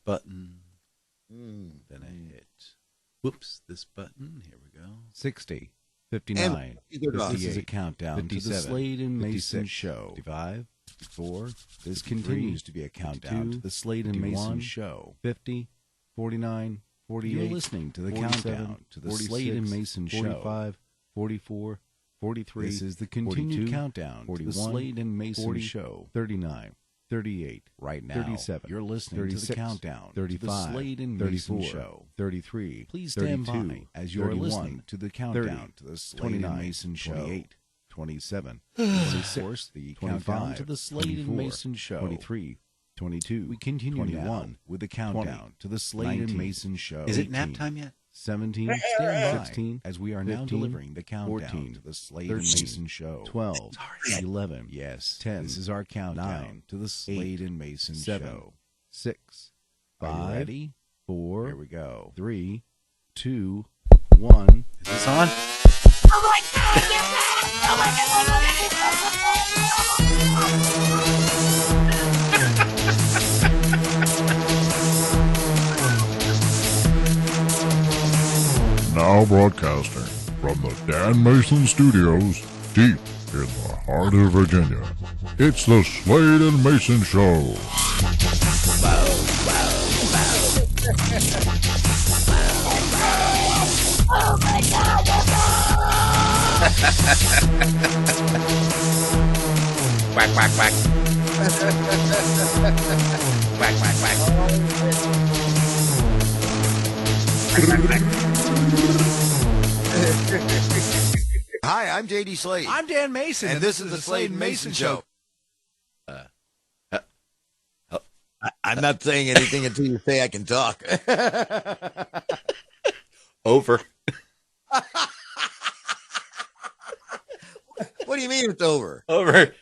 button. Then I hit, whoops, this button. Here we go. 60, 59, 58, This is a countdown 57, to the Slade and Mayson 56, show. 55, 54. This 53, continues to be a countdown to the Slade and 51, Mayson show. 50, 49, 48. You're listening to the 47, countdown to the 46, Slade and Mayson show. 45, 44, 43. This is the continued 42, countdown 41, to the Slade and Mayson 40, show. 39, 38. Right now, 37, you're listening 36, to the countdown 35, to the Slade and Mayson 34, show. 33. Please stand 32, by as you're 31, listening to the countdown 30, to the Slade 29, and Mason show. 28, 27, This is, of course, the 25, countdown to the Slade 24, and Mason show. 23, 22. We continue 21, now with the countdown 20, to the Slade 19, and Mason show. Is it nap 18, time yet? 17, Stand by 16, as we are now 15, delivering the countdown 14, to the Slade 13, and Mason show. 12, 11, Yes, 10, this is our countdown 9, to the Slade and Mason 7, show. 6, Are you 5, ready? 4, Here we go. 3, 2, 1. Is this on? Oh my God! Oh my Now broadcasting from the Dan Mayson Studios, deep in the heart of Virginia, it's the Slade and Mayson Show. Oh my God! Quack, quack, quack. Quack, quack, quack. Hi, I'm JD Slade. I'm Dan Mason, and this is the Slade and Mason Show. I'm not saying anything until you say I can talk. Over. What do you mean it's over? Over.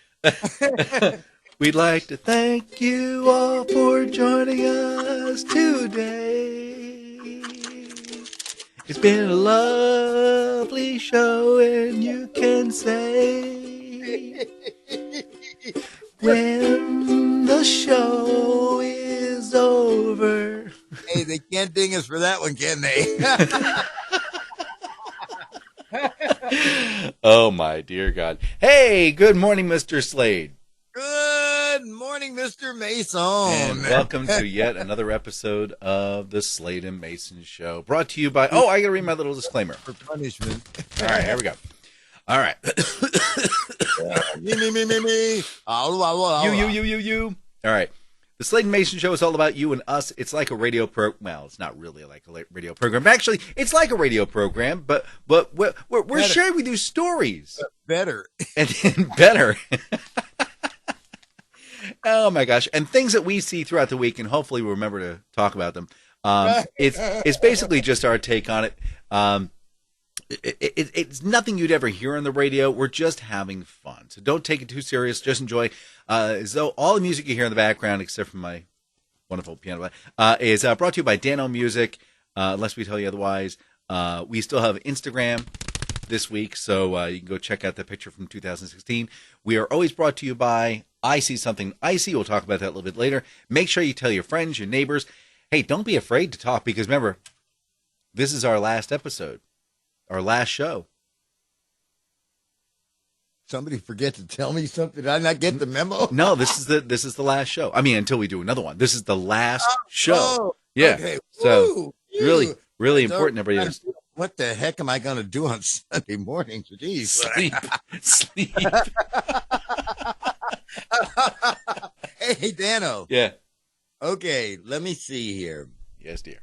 We'd like to thank you all for joining us today. It's been a lovely show, and you can say when the show is over. Hey, they can't ding us for that one, can they? Oh, my dear God. Hey, good morning, Mr. Slade. Good morning, Mr. Mayson. And welcome to yet another episode of the Slade and Mason Show, brought to you by, oh, I got to read my little disclaimer. For punishment. All right, here we go. All right. Me. You. All right. The Slade and Mason Show is all about you and us. It's like a radio well, it's not really like a radio program. Actually, it's like a radio program, but we're sharing with you stories. Better. And better. Oh my gosh. And things that we see throughout the week, and hopefully we'll remember to talk about them. It's basically just our take on it. It's nothing you'd ever hear on the radio. We're just having fun. So don't take it too serious. Just enjoy. As though all the music you hear in the background, except for my wonderful piano, is brought to you by Dano Music. Unless we tell you otherwise. We still have Instagram this week, so you can go check out the picture from 2016. We are always brought to you by I See Something Icy. We'll talk about that a little bit later. Make sure you tell your friends, your neighbors. Hey, don't be afraid to talk, because remember, this is our last episode, our last show. Somebody forget to tell me something. Did I not get the memo? No, this is the last show. I mean, until we do another one. This is the last show. Oh, Yeah. okay. So Woo, really, really So, important. Everybody is what the heck am I going to do on Sunday mornings? Jeez. sleep. Hey, Dano. Yeah. Okay, let me see here. Yes, dear.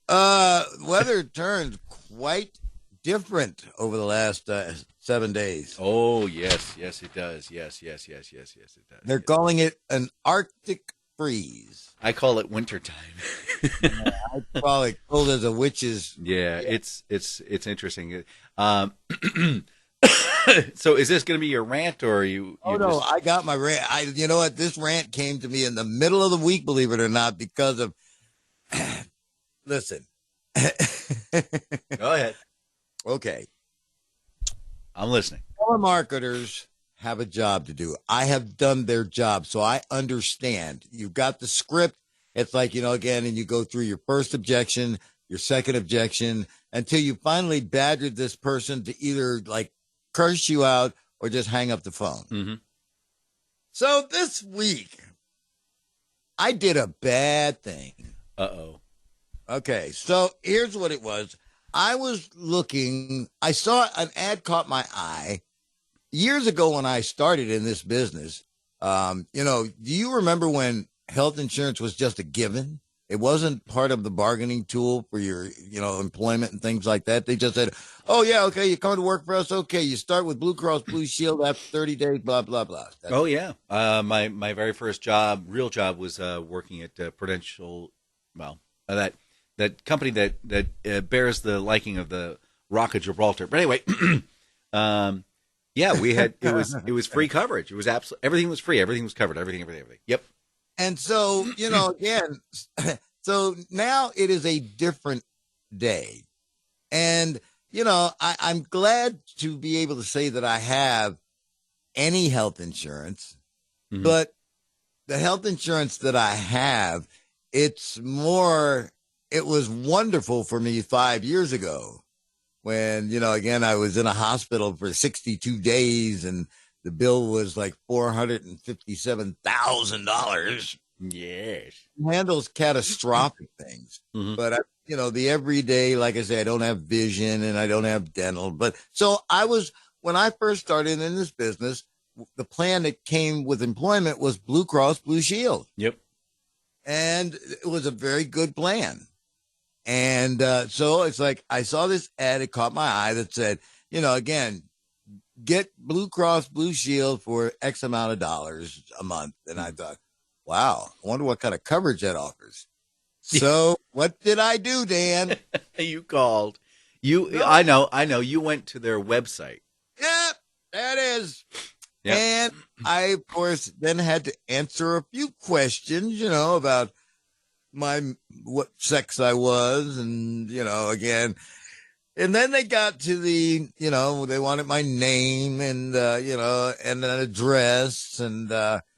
Weather turns quite different over the last 7 days. Oh, yes, it does. Yes, it does. They're calling it an Arctic freeze. I call it wintertime. I call it cold as a witch's. Yeah, it's interesting. So is this going to be your rant, or are you No, just... I got my rant. You know what? This rant came to me in the middle of the week, believe it or not, because of. Listen. Go ahead. Okay. I'm listening. Telemarketers have a job to do. I have done their job, so I understand. You've got the script. It's like, again, and you go through your first objection, your second objection, until you finally badgered this person to either like curse you out or just hang up the phone. Mm-hmm. So this week, I did a bad thing. Uh-oh. Okay, so here's what it was. I was looking, I saw an ad caught my eye years ago when I started in this business. Do you remember when health insurance was just a given? It wasn't part of the bargaining tool for your, employment and things like that. They just said, oh, yeah, okay, you come to work for us. Okay, you start with Blue Cross Blue Shield after 30 days, blah, blah, blah. Oh, yeah. My very first real job was working at Prudential, that company that bears the liking of the Rock of Gibraltar. But anyway, yeah, we had it was free coverage. It was everything was free. Everything was covered. Everything. Yep. And so, again, so now it is a different day. And, I'm glad to be able to say that I have any health insurance, Mm-hmm. but the health insurance that I have, it was wonderful for me 5 years ago when, again, I was in a hospital for 62 days and the bill was like $457,000. Yes. Handles catastrophic things, Mm-hmm. but the everyday, like I say, I don't have vision and I don't have dental. But so when I first started in this business, the plan that came with employment was Blue Cross Blue Shield. Yep. And it was a very good plan. And so it's like I saw this ad, it caught my eye that said, again, get Blue Cross Blue Shield for X amount of dollars a month. And I thought, wow, I wonder what kind of coverage that offers. So what did I do, Dan? You called. No. I know. You went to their website. Yeah, that is. Yep. And I, of course, then had to answer a few questions, about what sex I was and, again. And then they got to the, they wanted my name and, and an address and,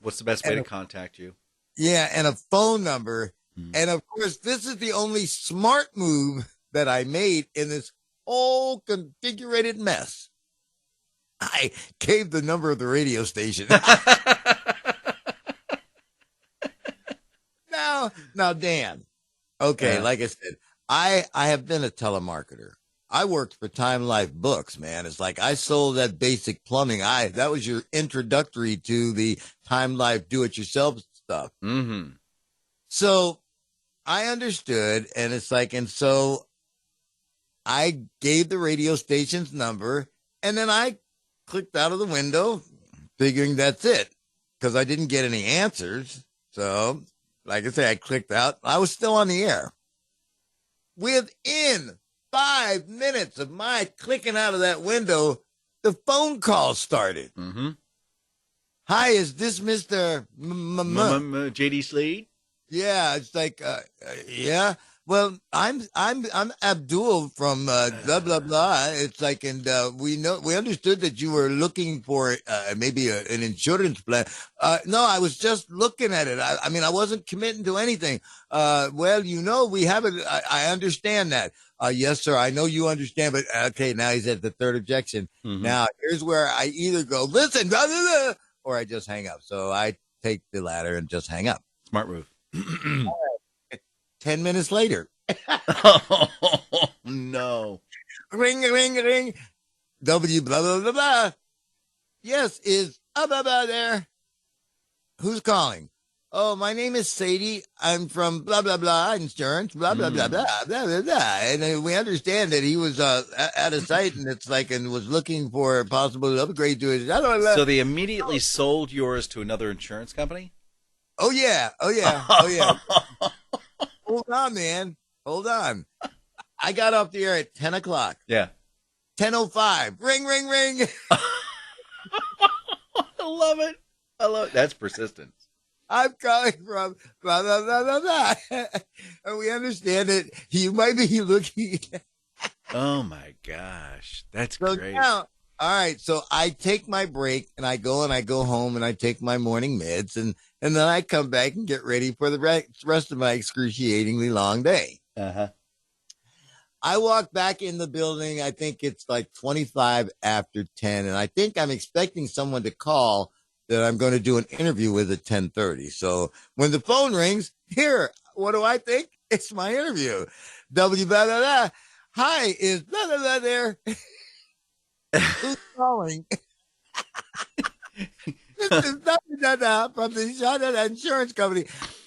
What's the best way to contact you? yeah, and a phone number. Hmm. And of course, this is the only smart move that I made in this whole configurated mess. I gave the number of the radio station. Now, Dan. Okay, Yeah. like I said, I have been a telemarketer. I worked for Time Life Books, man. It's like I sold that basic plumbing. That was your introductory to the Time Life do-it-yourself stuff. Mm-hmm. So I understood, and it's like, and so I gave the radio station's number, and then I clicked out of the window, figuring that's it, because I didn't get any answers. So, like I say, I clicked out. I was still on the air. Within 5 minutes of my clicking out of that window, the phone call started. Mm-hmm. Hi, is this Mr. JD Slade? Yeah, it's like, yeah. Well, I'm Abdul from blah blah blah. It's like, and we understood that you were looking for maybe an insurance plan. No, I was just looking at it. I mean, I wasn't committing to anything. Well, we have it. I understand that. Yes, sir. I know you understand, but okay. Now he's at the third objection. Mm-hmm. Now here's where I either go listen, blah, blah, blah, or I just hang up. So I take the latter and just hang up. Smart move. 10 minutes later. Oh, no. Ring, ring, ring. W blah, blah, blah, blah. Yes, is blah, blah there. Who's calling? Oh, my name is Sadie. I'm from blah, blah, blah insurance, blah, blah, blah, blah, blah, blah, blah. And we understand that he was out of sight and it's like, and was looking for a possible upgrade to his. Blah, blah, blah. So they immediately sold yours to another insurance company? Oh, yeah. Oh, yeah. Oh, yeah. Hold on, man. Hold on. I got off the air at 10 o'clock. Yeah. 10:05. Ring, ring, ring. I love it. That's persistence. I'm calling from blah, blah, blah, blah, blah. And we understand that you might be looking. Oh, my gosh. That's So great. now All right, so I take my break and I go home and I take my morning meds and then I come back and get ready for the rest of my excruciatingly long day. Uh-huh. I walk back in the building. I think it's like 25 after 10, and I think I'm expecting someone to call that I'm going to do an interview with at 10:30. So when the phone rings, here, what do I think? It's my interview. W blah blah blah. Hi, is blah blah blah there? Who's calling? This is blah blah blah from the Shada Insurance Company.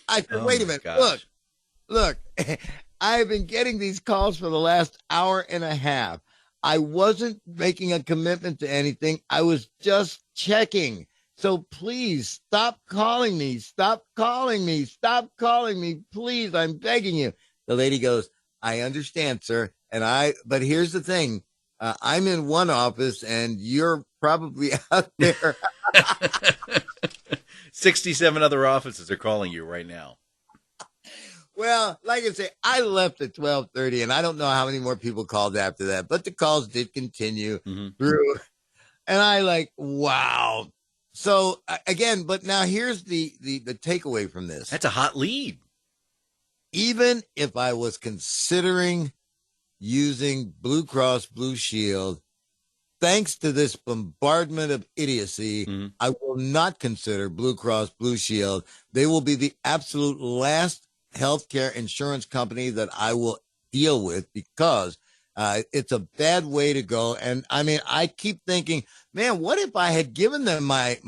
I said, Oh wait a my minute. gosh. Look. I've been getting these calls for the last hour and a half. I wasn't making a commitment to anything. I was just checking. So please stop calling me. Stop calling me. Stop calling me. Please, I'm begging you. The lady goes, I understand, sir. But here's the thing. I'm in one office and you're probably out there. 67 other offices are calling you right now. Well, like I say, I left at 12:30, and I don't know how many more people called after that, but the calls did continue through. And I like, wow. So again, but now here's the takeaway from this. That's a hot lead. Even if I was considering using Blue Cross Blue Shield, thanks to this bombardment of idiocy, I will not consider Blue Cross Blue Shield. They will be the absolute last healthcare insurance company that I will deal with because it's a bad way to go. And I mean, I keep thinking, man, what if I had given them my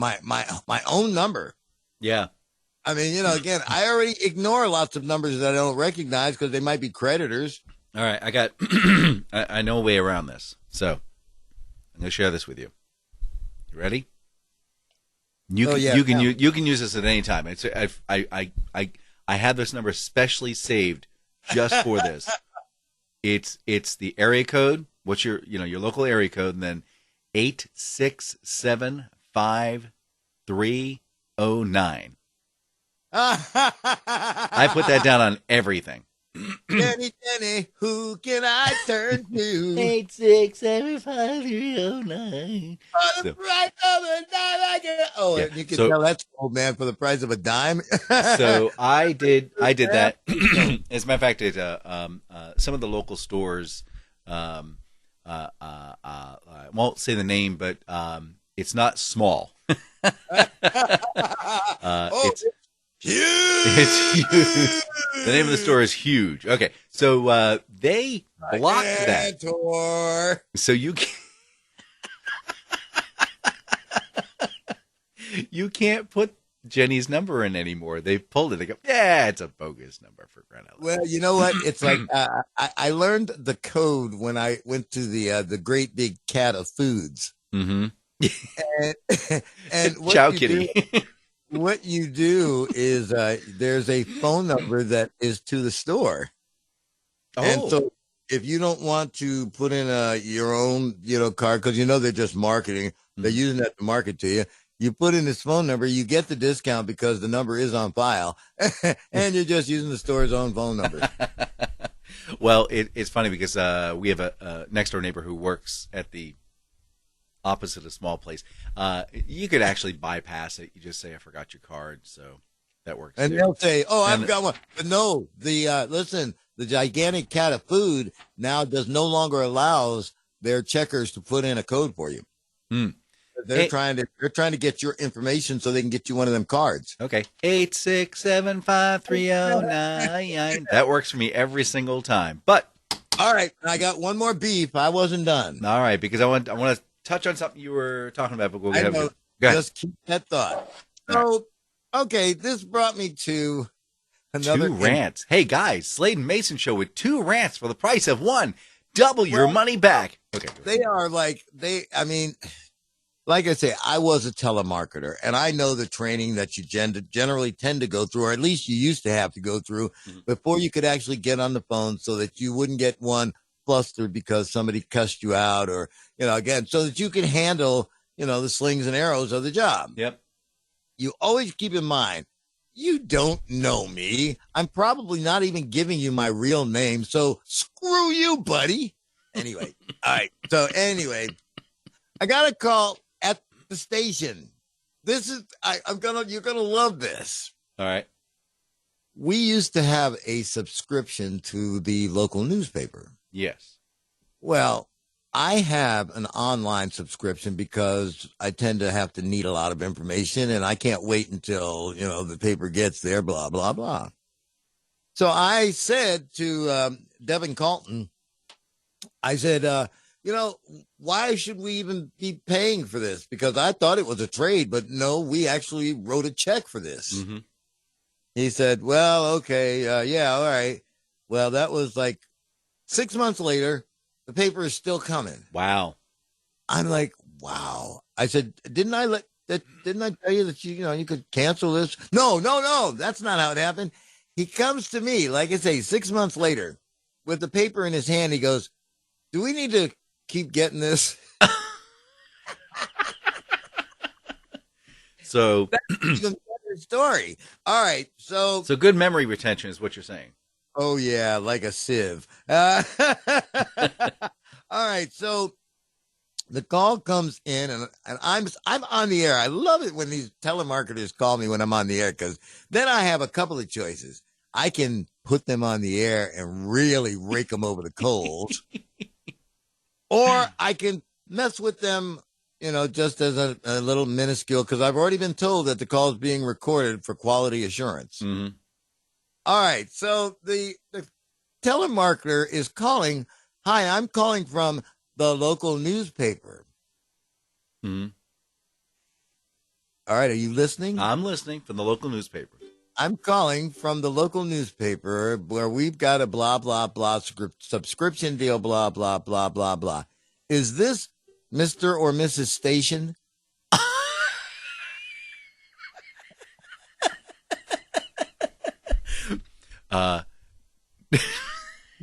own number? Yeah. I mean, again, I already ignore lots of numbers that I don't recognize because they might be creditors. All right. I got, I know a way around this. So I'm going to share this with you. You ready? You can use this at any time. I have this number specially saved just for this. It's the area code. What's your local area code, and then 8675309. I put that down on everything. Jenny, who can I turn to? 8675309. For the price of a dime, I get. Oh, Yeah, you can tell that's old man for the price of a dime. So I did that. As a matter of fact, some of the local stores. I won't say the name, but it's not small. It's huge. It's huge. The name of the store is huge. Okay, so they blocked that. So you can't put Jenny's number in anymore. They pulled it. They go, yeah, it's a bogus number for crying out loud. Well, you know what? It's like I learned the code when I went to the great big cat of foods. Mm-hmm. And Chow Kitty. What you do is there's a phone number that is to the store. Oh. And so if you don't want to put in your own, card, because they're just marketing, they're using that to market to you. You put in this phone number, you get the discount because the number is on file, and you're just using the store's own phone number. Well, it's funny because we have a next door neighbor who works at the opposite of small place. You could actually bypass it. You just say, I forgot your card. So that works. And too. they'll say, oh, I've got one. But no, the gigantic cat of food now no longer allows their checkers to put in a code for you. They're trying to get your information so they can get you one of them cards. Okay. 8675309. That works for me every single time. But all right, I got one more beef. I wasn't done. All right, because I want to touch on something you were talking about, but we'll get Go ahead. Just keep that thought. So, okay, this brought me to another 2 rants. Hey guys, Slade and Mayson show with 2 rants for the price of 1. Double your money back. Okay. They are like I say, I was a telemarketer, and I know the training that you generally tend to go through, or at least you used to have to go through before you could actually get on the phone, so that you wouldn't get one flustered because somebody cussed you out, or again, so that you can handle the slings and arrows of the job. Yep. You always keep in mind, you don't know me. I'm probably not even giving you my real name, so screw you, buddy. Anyway, all right. So anyway, I got a call at the station. This is you're gonna love this. All right. We used to have a subscription to the local newspaper. Yes. Well, I have an online subscription because I tend to have to need a lot of information, and I can't wait until, the paper gets there, blah, blah, blah. So I said to Devin Colton, I said, why should we even be paying for this? Because I thought it was a trade, but no, we actually wrote a check for this. Mm-hmm. He said, well, okay, yeah, all right. Well, that was like 6 months later. The paper is still coming. Wow. I'm like, wow. I said, didn't I tell you that you could cancel this? No. That's not how it happened. He comes to me, like I say, 6 months later, with the paper in his hand. He goes, do we need to keep getting this? So that's even better story. All right. So good memory retention is what you're saying. Oh yeah, like a sieve. All right, so the call comes in, and I'm on the air. I love it when these telemarketers call me when I'm on the air, because then I have a couple of choices. I can put them on the air and really rake them over the coals, or I can mess with them, just as a little minuscule, because I've already been told that the call is being recorded for quality assurance. Mm-hmm. All right, so the telemarketer is calling. Hi, I'm calling from the local newspaper. Mm-hmm. All right, are you listening? I'm listening from the local newspaper. I'm calling from the local newspaper where we've got a blah, blah, blah subscription deal, blah, blah, blah, blah, blah. Is this Mr. or Mrs. Station?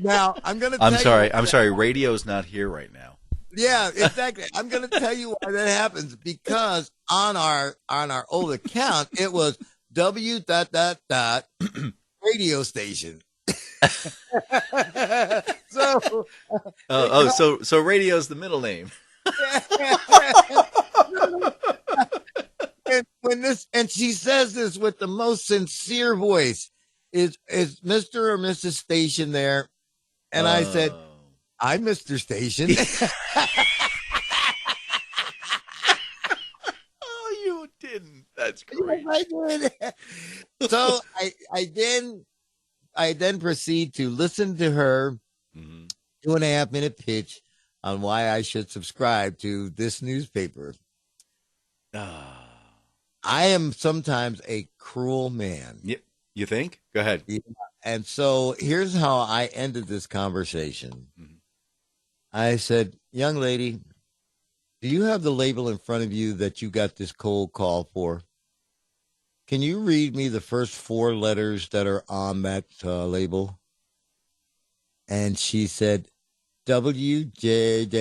Now, I'm sorry. Radio's not here right now. Yeah, exactly. I'm going to tell you why that happens, because on our old account, it was W ... radio station. So radio's the middle name. And she says this with the most sincere voice. Is Mr. or Mrs. Station there? And I said, I'm Mr. Station. Oh, you didn't. That's great. Yes, I did. So I then proceed to listen to her 2.5 minute pitch on why I should subscribe to this newspaper. I am sometimes a cruel man. Yep. You think? Go ahead. Yeah. And so here's how I ended this conversation. Mm-hmm. I said, young lady, do you have the label in front of you that you got this cold call for? Can you read me the first 4 letters that are on that label? And she said, WJJJ.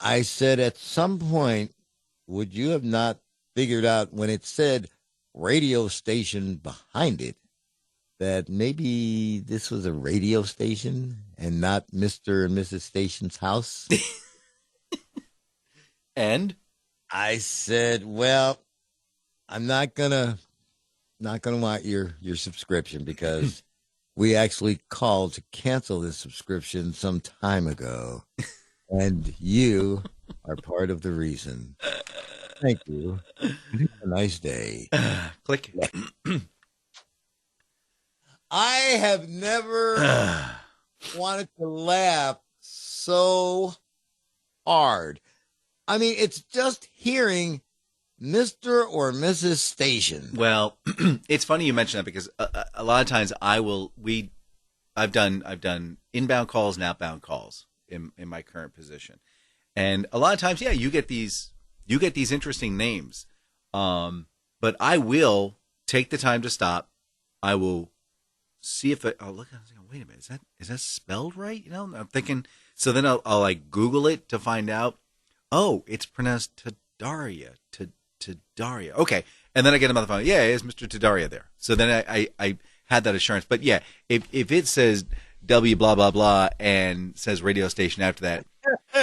I said, at some point, would you have not figured out when it said radio station behind it that maybe this was a radio station and not Mr. and Mrs. Station's house? And I said, well, I'm not gonna want your subscription, because we actually called to cancel this subscription some time ago, and you are part of the reason. Thank you. Have a nice day. Click. I have never wanted to laugh so hard. I mean, it's just hearing Mr. or Mrs. Station. Well, it's funny you mention that, because a lot of times I've done inbound calls and outbound calls in my current position, and a lot of times, yeah, you get these interesting names, but I will take the time to stop. I will see if I'll look. I was like, wait a minute, is that spelled right? I'm thinking. So then I'll like Google it to find out. Oh, it's pronounced Tadaria. Tadaria. Okay, and then I get him on the phone. Yeah, is Mr. Tadaria there? So then I had that assurance. But yeah, if it says W blah blah blah and says radio station after that,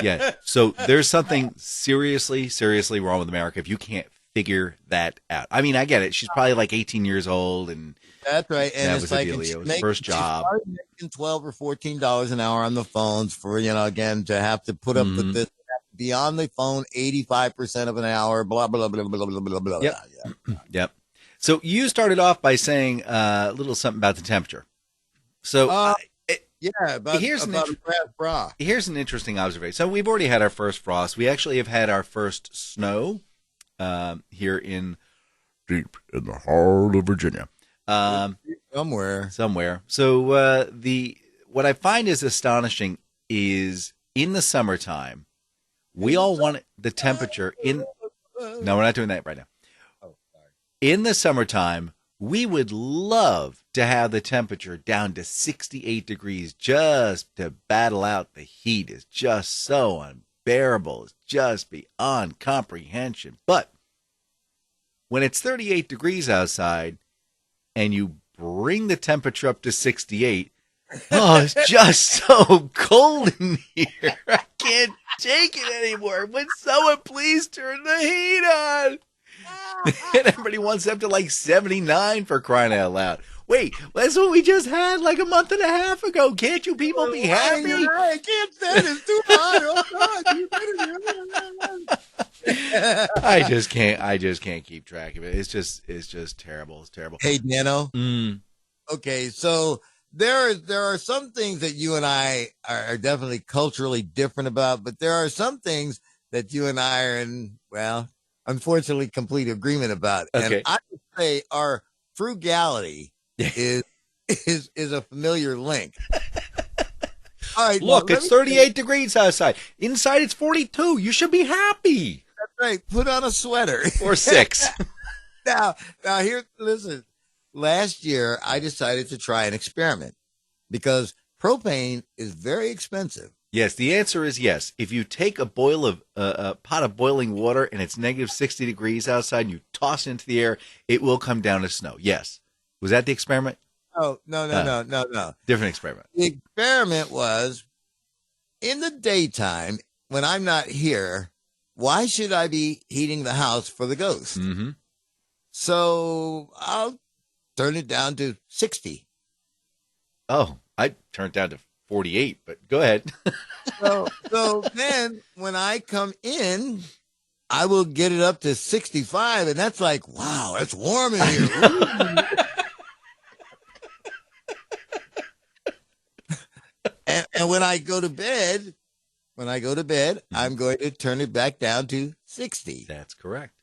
Yeah. So there's something seriously, seriously wrong with America if you can't figure that out. I mean, I get it. She's probably like 18 years old, and That's right. And that it's was like, the and dealio. It was her first job. she started making $12 or $14 an hour on the phones for, again, to have to put up with this, be on the phone 85% of an hour, blah, blah, blah, blah, blah, blah, blah. Yep. Yeah. Yep. So you started off by saying a little something about the temperature. So Yeah, about a brass bra. here's an interesting observation. So we've already had our first frost. We actually have had our first snow here in Deep in the heart of Virginia. Somewhere. So what I find is astonishing is in the summertime, we all want the temperature in. No, we're not doing that right now. Oh, sorry. In the summertime, we would love to have the temperature down to 68 degrees just to battle out the heat. Is just so unbearable. It's just beyond comprehension. But when it's 38 degrees outside and you bring the temperature up to 68, oh, it's just so cold in here. I can't take it anymore. Would someone please turn the heat on? And everybody wants up to like 79 for crying out loud. Wait, that's what we just had like a month and a half ago. Can't you people be happy? I can't stand it. It's too hot. Oh, God. I just can't keep track of it. It's just terrible. It's terrible. Hey, Dano. Okay, so there are some things that you and I are definitely culturally different about, but there are some things that you and I are in, well, unfortunately, complete agreement about. Okay. And I would say our frugality is a familiar link. All right, Look, now, it's 38 degrees outside. Inside, it's 42. You should be happy. That's right. Put on a sweater. Or 6. Now here, listen. Last year, I decided to try an experiment because propane is very expensive. Yes, the answer is yes. If you take a pot of boiling water and it's negative 60 degrees outside and you toss it into the air, it will come down to snow. Yes. Was that the experiment? Oh, no. Different experiment. The experiment was in the daytime when I'm not here, why should I be heating the house for the ghost? Mm-hmm. So I'll turn it down to 60. Oh, I turned it down to 48, but go ahead. So then when I come in, I will get it up to 65, and that's like, wow, it's warm in here. and when I go to bed, I'm going to turn it back down to 60. That's correct.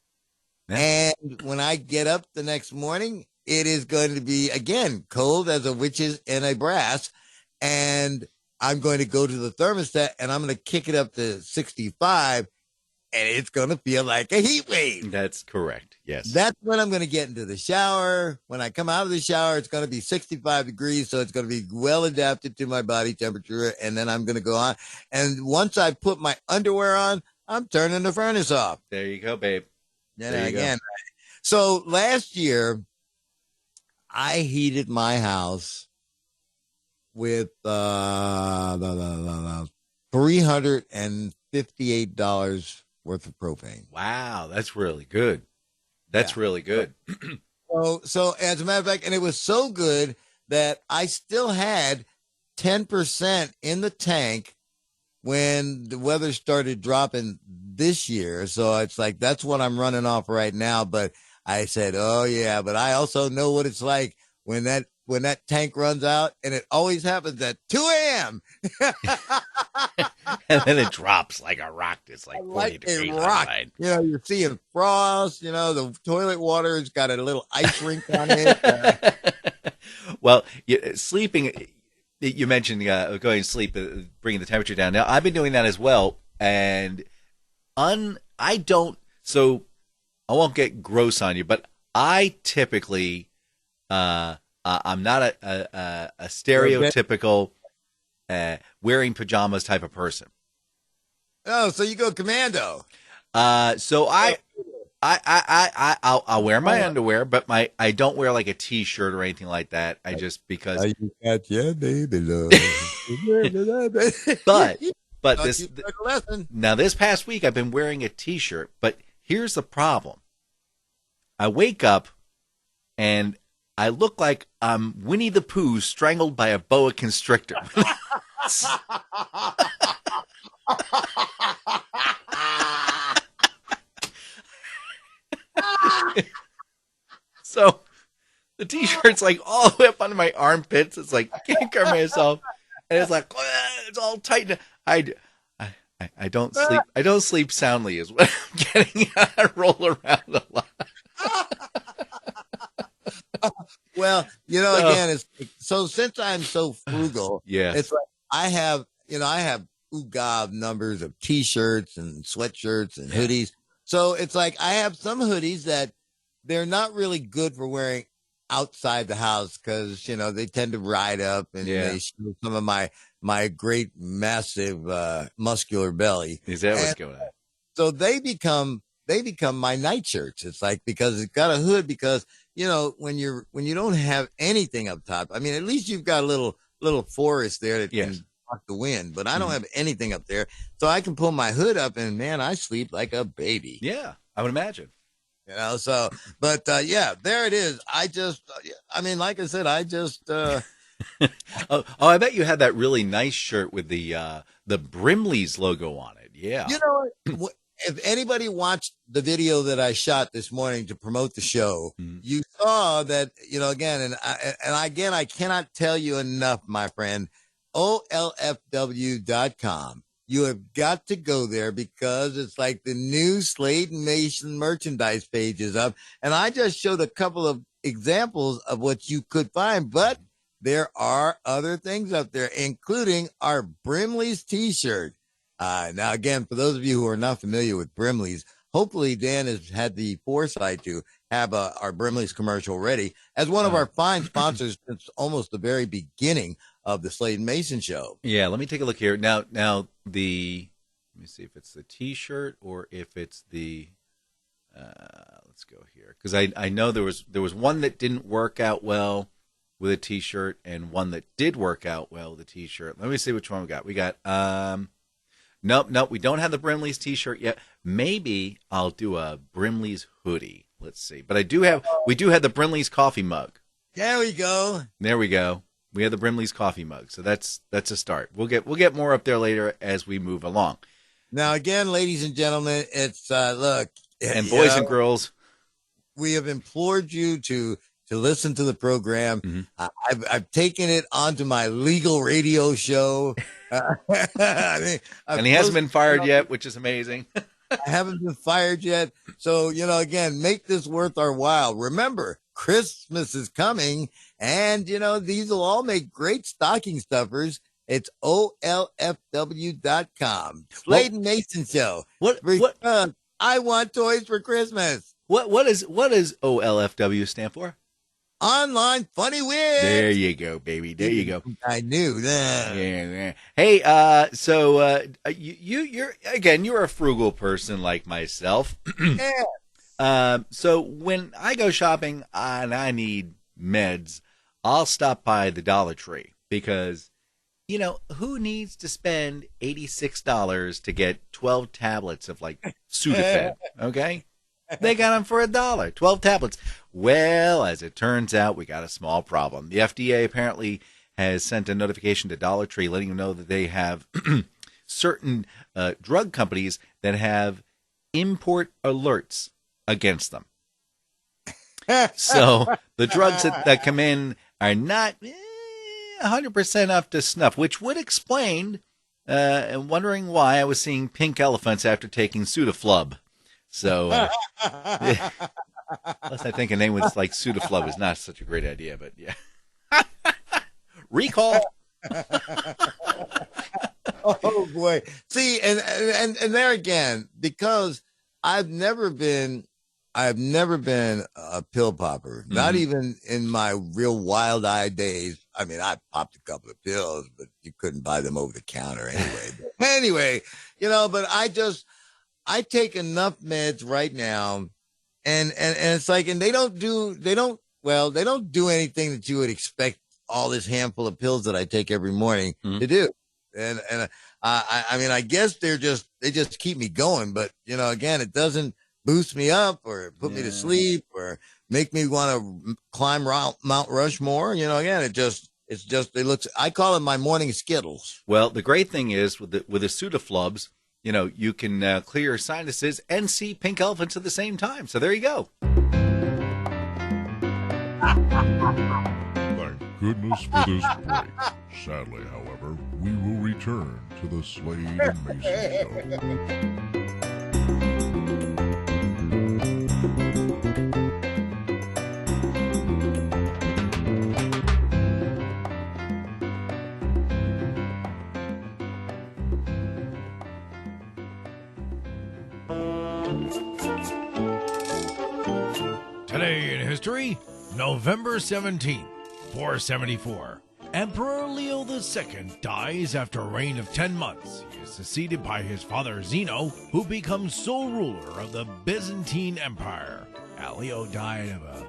And when I get up the next morning, it is going to be, again, cold as a witch's in a brass. And I'm going to go to the thermostat and I'm going to kick it up to 65. And it's going to feel like a heat wave. That's correct. Yes. That's when I'm going to get into the shower. When I come out of the shower, it's going to be 65 degrees. So it's going to be well adapted to my body temperature. And then I'm going to go on. And once I put my underwear on, I'm turning the furnace off. There you go, babe. Then again. So last year, I heated my house with $358 worth of propane. Wow, that's really good. That's really good. So as a matter of fact, and it was so good that I still had 10% in the tank when the weather started dropping this year. So it's like, that's what I'm running off right now. But I said, oh yeah, but I also know what it's like when that tank runs out, and it always happens at 2 a.m. And then it drops like a rock. It's like 40 degrees outside. You know, you're seeing frost. You know, the toilet water has got a little ice rink on it. Well, sleeping. You mentioned going to sleep, bringing the temperature down. Now, I've been doing that as well, and I don't. So I won't get gross on you, but I typically, I'm not a stereotypical wearing pajamas type of person. Oh, so you go commando. So I'll wear my underwear, but I don't wear like a t-shirt or anything like that. I just because. You got your baby love. But Thought this you learned a lesson. now this past week I've been wearing a T-shirt. But here's the problem: I wake up and I look like I'm Winnie the Pooh strangled by a boa constrictor. So the T-shirt's like all the way up under my armpits. It's like I can't cover myself, and it's like it's all tight. I don't sleep. I don't sleep soundly. Is what I'm getting. I roll around a lot. Well, again, it's so since I'm so frugal, Yeah. it's like I have UGAV numbers of T-shirts and sweatshirts and hoodies. So it's like I have some hoodies that they're not really good for wearing outside the house because they tend to ride up and they show some of my great massive muscular belly. Is that what's going on? So they become my nightshirts. It's like because it's got a hood because when you don't have anything up top, I mean at least you've got a little forest there that can block the wind, but I don't have anything up there, so I can pull my hood up and man, I sleep like a baby. Yeah, I would imagine. So, but there it is. Like I said, I bet you had that really nice shirt with the Brimley's logo on it. Yeah. If anybody watched the video that I shot this morning to promote the show, you saw that, again, and I cannot tell you enough, my friend, OLFW.com. You have got to go there because it's like the new Slade and Mayson merchandise page is up. And I just showed a couple of examples of what you could find, but there are other things up there, including our Brimley's t-shirt. Now, again, for those of you who are not familiar with Brimley's, hopefully Dan has had the foresight to have our Brimley's commercial ready as one of our fine sponsors since almost the very beginning of the Slade and Mayson show. Yeah, let me take a look here. Now let me see if it's the T-shirt or if it's the. Let's go here because I know there was one that didn't work out well with a T-shirt and one that did work out well with a T-shirt. Let me see which one we got. We got nope, we don't have the Brimley's T-shirt yet. Maybe I'll do a Brimley's hoodie. Let's see. But we do have the Brimley's coffee mug. There we go. There we go. We have the Brimley's coffee mug. So that's a start. We'll get more up there later as we move along. Now again, ladies and gentlemen, it's look, and boys and girls, we have implored you to listen to the program. Mm-hmm. I've taken it onto my legal radio show. And he hasn't been fired yet, which is amazing. I haven't been fired yet. So, again, make this worth our while. Remember, Christmas is coming, and, these will all make great stocking stuffers. It's OLFW.com. Slade and Mayson Show. What? I want toys for Christmas. What does OLFW stand for? Online Funny Wins. There you go, baby. There you go. I knew that. Yeah. Hey, so you're a frugal person like myself. Yeah. So when I go shopping and I need meds, I'll stop by the Dollar Tree because, who needs to spend $86 to get 12 tablets of like Sudafed? Okay. They got them for $1, 12 tablets. Well, as it turns out, we got a small problem. The FDA apparently has sent a notification to Dollar Tree letting them know that they have certain drug companies that have import alerts against them. So the drugs that come in are not 100% up to snuff, which would explain and wondering why I was seeing pink elephants after taking Sudaflub. So, unless I think a name with like Sudaflub is not such a great idea, but yeah. Recall. Oh boy. See, and there again, because I've never been a pill popper, not even in my real wild-eyed days. I mean, I popped a couple of pills, but you couldn't buy them over the counter anyway. But anyway, but I take enough meds right now, and it's like, and they don't do anything that you would expect all this handful of pills that I take every morning to do. And I mean, I guess they just keep me going, but again, it doesn't boost me up or put me to sleep or make me want to climb Mount Rushmore. Again, it looks. I call it my morning Skittles. Well, the great thing is with the Sudaflubs, you can clear your sinuses and see pink elephants at the same time. So there you go. Thank goodness for this break. Sadly, however, we will return to the Slade and Mayson show. Today in history, November 17th, 474. Emperor Leo II dies after a reign of 10 months. He is succeeded by his father Zeno, who becomes sole ruler of the Byzantine Empire. Leo died of a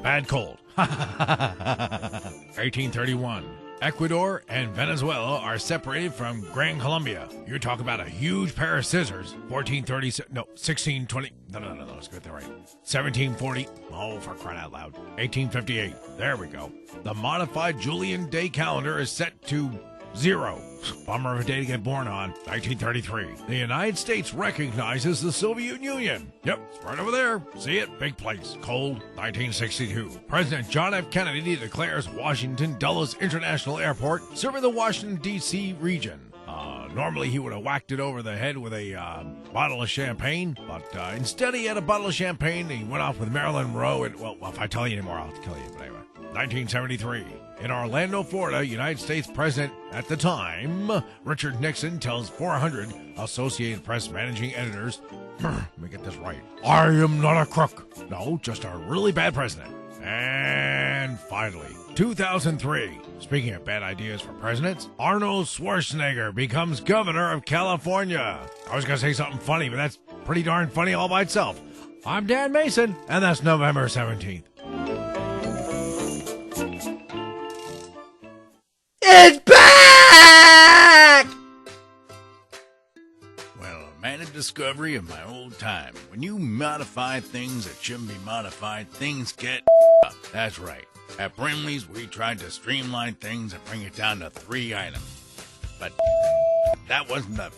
bad cold. 1831. Ecuador and Venezuela are separated from Gran Colombia. You talk about a huge pair of scissors. 1620. No, let's get that right. 1740. Oh, for crying out loud. 1858. There we go. The modified Julian day calendar is set to 0. Bummer of a day to get born on. 1933. The United States recognizes the Soviet Union. Yep, it's right over there. See it? Big place. Cold. 1962. President John F. Kennedy declares Washington Dulles International Airport serving the Washington, D.C. region. Normally he would have whacked it over the head with a bottle of champagne, but instead he had a bottle of champagne. He went off with Marilyn Monroe. And, well, if I tell you anymore, I'll kill you. But anyway, 1973. In Orlando, Florida, United States President at the time, Richard Nixon, tells 400 Associated Press managing editors, let me get this right, I am not a crook. No, just a really bad president. And finally, 2003. Speaking of bad ideas for presidents, Arnold Schwarzenegger becomes governor of California. I was going to say something funny, but that's pretty darn funny all by itself. I'm Dan Mayson, and that's November 17th. It's back! Well, a man of discovery of my old time. When you modify things that shouldn't be modified, things get up. That's right. At Brimley's, we tried to streamline things and bring it down to 3 items. But that wasn't the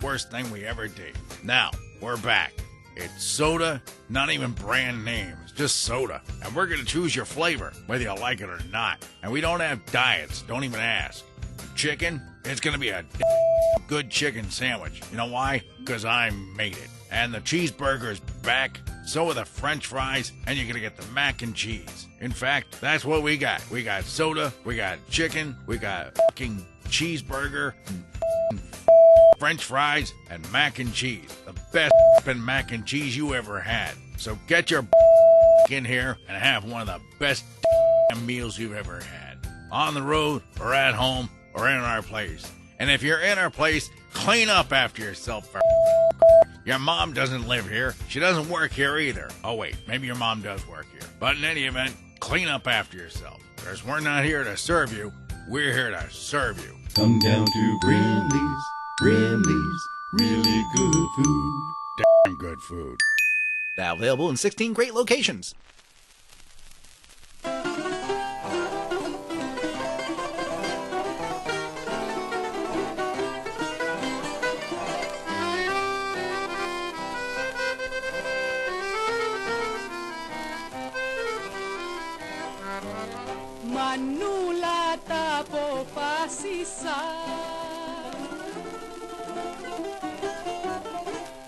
worst thing we ever did. Now, we're back. It's soda, not even brand names, just soda. And we're going to choose your flavor, whether you like it or not. And we don't have diets, don't even ask. Chicken, it's going to be a good chicken sandwich. You know why? Because I made it. And the cheeseburger's back, so are the french fries, and you're going to get the mac and cheese. In fact, that's what we got. We got soda, we got chicken, we got fucking cheeseburger, french fries, and mac and cheese. The best mac and cheese you ever had. So get your in here and have one of the best meals you've ever had. On the road, or at home, or in our place. And if you're in our place, clean up after yourself. Your mom doesn't live here. She doesn't work here either. Oh, wait, maybe your mom does work here. But in any event, clean up after yourself. Because we're not here to serve you. We're here to serve you. Come down to Brimley's. Brimley's. Really good food. Damn good food. Now available in 16 great locations. Μανούλα τα αποφάσισα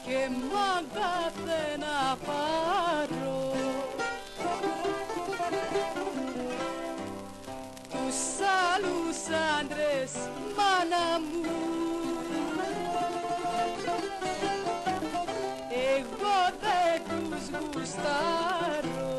και μ' αγάπη να πάρω τους άλλους άντρες, μάνα μου, εγώ δεν τους γουστάρω.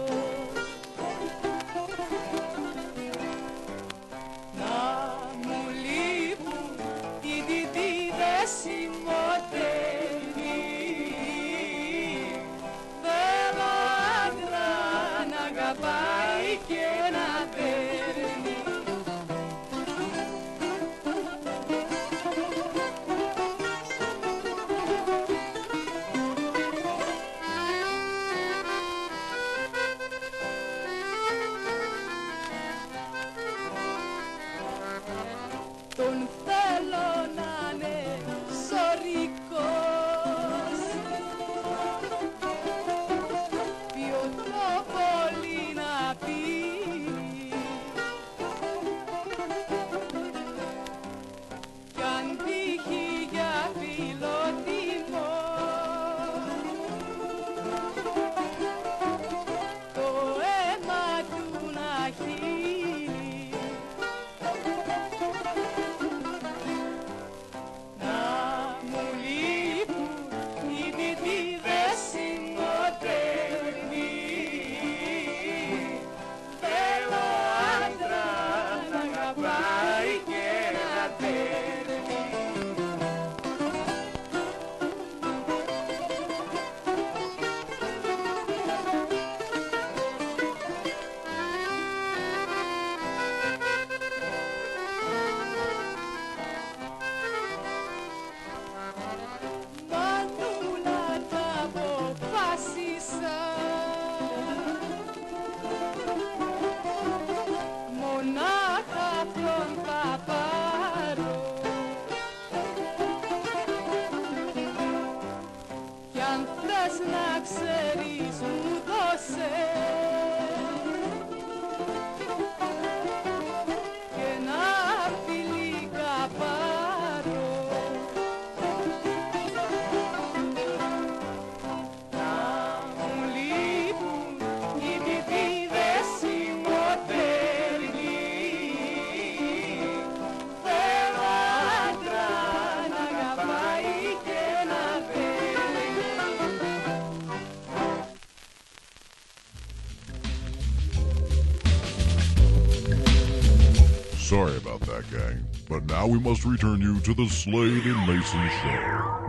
sorry about that, gang. But now we must return you to the Slade and Mayson show.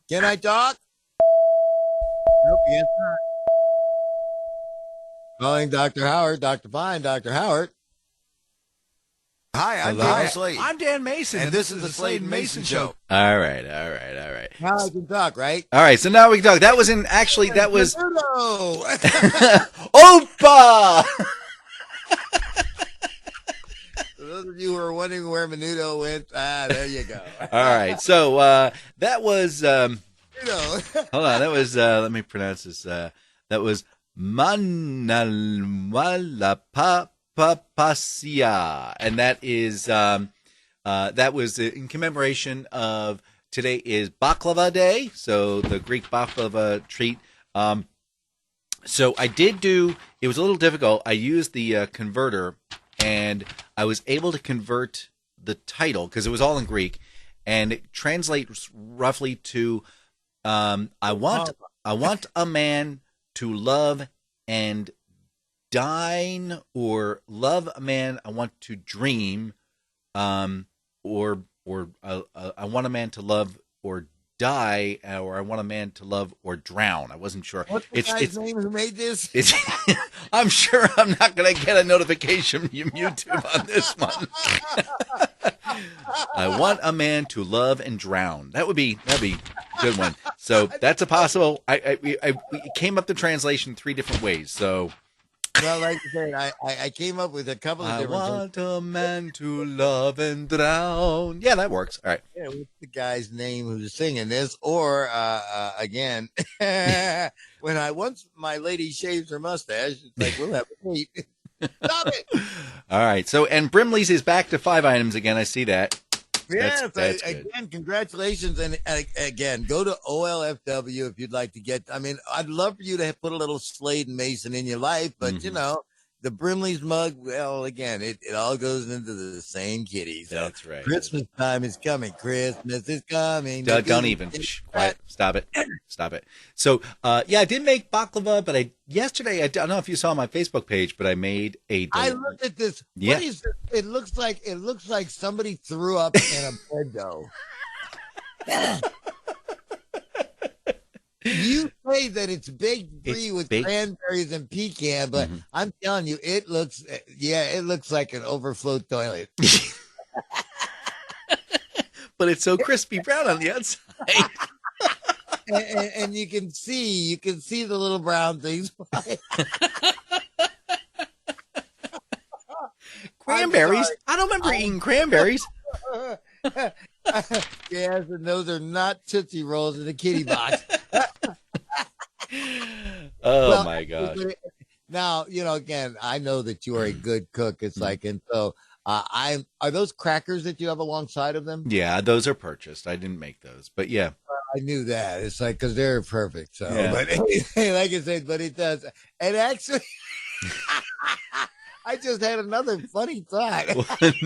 Can I talk? Nope, you can't talk. Calling Dr. Howard, Dr. Fine, Dr. Howard. Hi, I'm Hello? Dan Slade. I'm Dan Mason, And this is the Slade and Mason Show. All right. Now I can talk, right? All right, so now we can talk. That was that was Menudo. Opa! For those of you who are wondering where Menudo went, there you go. All right, so that was Menudo. hold on, that was let me pronounce this. That was Manalmalapapasia, and that is that was in commemoration of today is Baklava Day, so the Greek baklava treat. So I did do. It was a little difficult. I used the converter, and I was able to convert the title because it was all in Greek, and it translates roughly to I want a man to love and dine, or love a man I want to dream, or I want a man to love or die, or I want a man to love or drown. I wasn't sure. What's the guy's name who made this? It's I'm sure I'm not going to get a notification from YouTube on this one. I want a man to love and drown. That'd be a good one. So that's a possible. I came up the translation 3 different ways. So Well, like I said, I came up with a couple of I different want a man to love and drown. Yeah, that works. All right. Yeah, what's the guy's name who's singing this? Or again, once my lady shaves her mustache, it's like we'll have a date. Stop it. All right. So, and Brimley's is back to 5 items again. I see that. Yes, That's good. again, congratulations, and again, go to OLFW if you'd like to get. I mean, I'd love for you to put a little Slade and Mason in your life, but you know, the Brimley's mug. Well, again, it all goes into the same kitty. So That's right. Christmas time is coming. Christmas is coming. Don't even. Shh, quiet. Stop it. Stop it. So, yeah, I did make baklava, but yesterday, I don't know if you saw my Facebook page, but I made a. I looked at this. Yeah. What is this? It looks like somebody threw up in a bread dough. You say that it's baked brie with cranberries and pecan, but I'm telling you, it looks like an overflow toilet. But it's so crispy brown on the outside. and you can see the little brown things. Cranberries? I don't remember eating cranberries. Yes, and those are not Tootsie Rolls in the kitty box. Oh my gosh. Now, again, I know that you are a good cook. It's like, and so are those crackers that you have alongside of them? Yeah, those are purchased. I didn't make those, but yeah. I knew that. It's like, cause they're perfect. So, Yeah. but like I said, but it does. And actually, I just had another funny thought.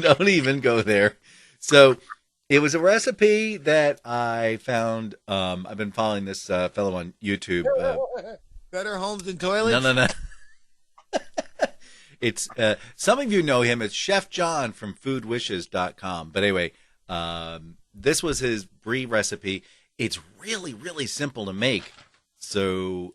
Don't even go there. So it was a recipe that I found. I've been following this fellow on YouTube. Better homes and toilets? No. It's some of you know him. It's Chef John from foodwishes.com. But anyway, this was his brie recipe. It's really, really simple to make. So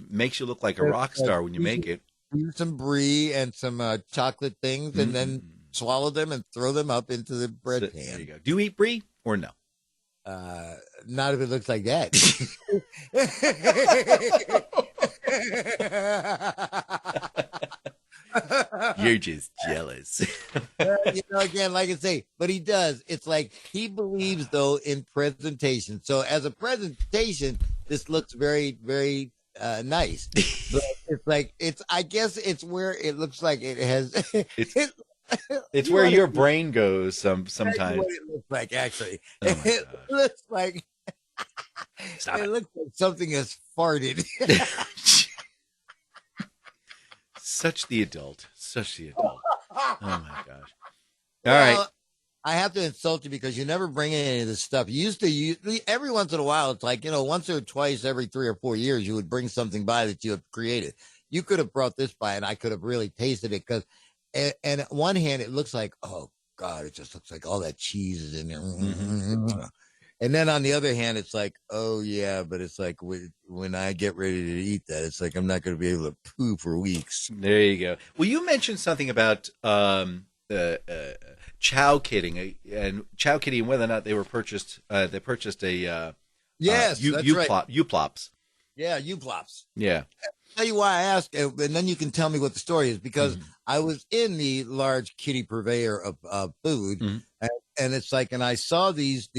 makes you look like a rock star when you make it. Use some brie and some chocolate things, and then swallow them and throw them up into the bread pan. There you go. Do you eat brie or no? Not if it looks like that. You're just jealous. Again, like I say, but he does. It's like he believes, though, in presentation. So as a presentation, this looks very, very nice. But it's like I guess it's where it looks like it has. It's where your brain goes sometimes. That's what it looks like, actually. Oh my It gosh. looks like Stop it it. looks like something has farted. Such the adult. Oh my gosh. All right. Well, I have to insult you because you never bring in any of this stuff. You used to every once in a while. It's like, once or twice every 3 or 4 years, you would bring something by that you have created. you could have brought this by and I could have really tasted it because, and at one hand, it looks like, oh God, it just looks like all that cheese is in there. Mm-hmm. And then on the other hand, it's like, oh yeah, but it's like when I get ready to eat that, it's like I'm not going to be able to poo for weeks. There you go. Well, you mentioned something about chow kitting and whether or not they were purchased. They purchased a Yes, that's right. U-plops. Yeah, U-plops. Yeah. I'll tell you why I asked, and then you can tell me what the story is, because I was in the large kitty purveyor of food, and it's like, and I saw these.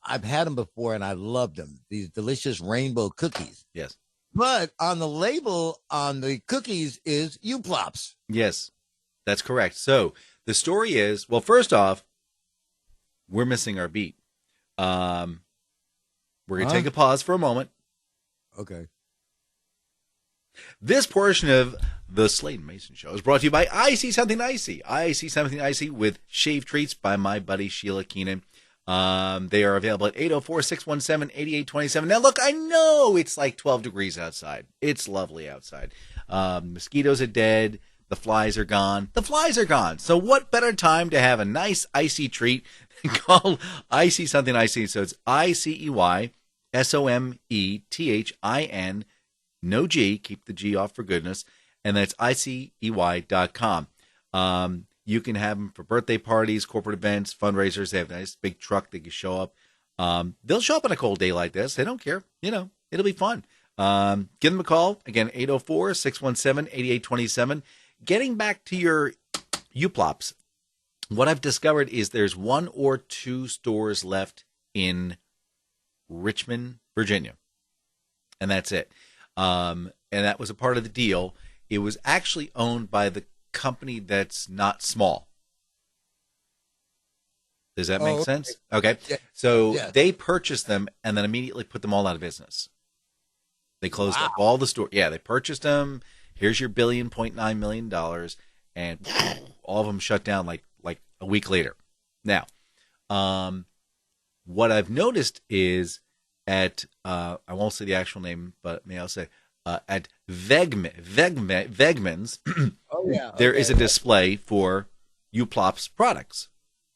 I've had them before, and I loved them. These delicious rainbow cookies. Yes. But on the label on the cookies is U-plops. Yes, that's correct. So the story is, well, first off, we're missing our beat. We're going to take a pause for a moment. Okay. This portion of the Slade and Mayson Show is brought to you by I See Something Icy. I See Something Icy with Shave Treats by my buddy Sheila Keenan. They are available at 804-617-8827. Now, look, I know it's like 12 degrees outside. It's lovely outside. Mosquitoes are dead. The flies are gone. The flies are gone. So what better time to have a nice icy treat than call I See Something Icy? So it's ICEYSOMETHIN, no G, keep the G off for goodness, and that's ICEY.com. You can have them for birthday parties, corporate events, fundraisers. They have a nice big truck that can show up. They'll show up on a cold day like this. They don't care. You know, it'll be fun. Give them a call. Again, 804-617-8827. Getting back to your U-plops, what I've discovered is there's 1 or 2 stores left in Richmond, Virginia. And that's it. And that was a part of the deal. It was actually owned by the company that's not small. Does that make sense? Okay. Yeah. So they purchased them and then immediately put them all out of business. They closed up all the stores. Yeah, they purchased them. Here's your $1.9 million, and all of them shut down like a week later. Now, what I've noticed is at I won't say the actual name, but may I say at Wegmans, there is a display for U-plops products,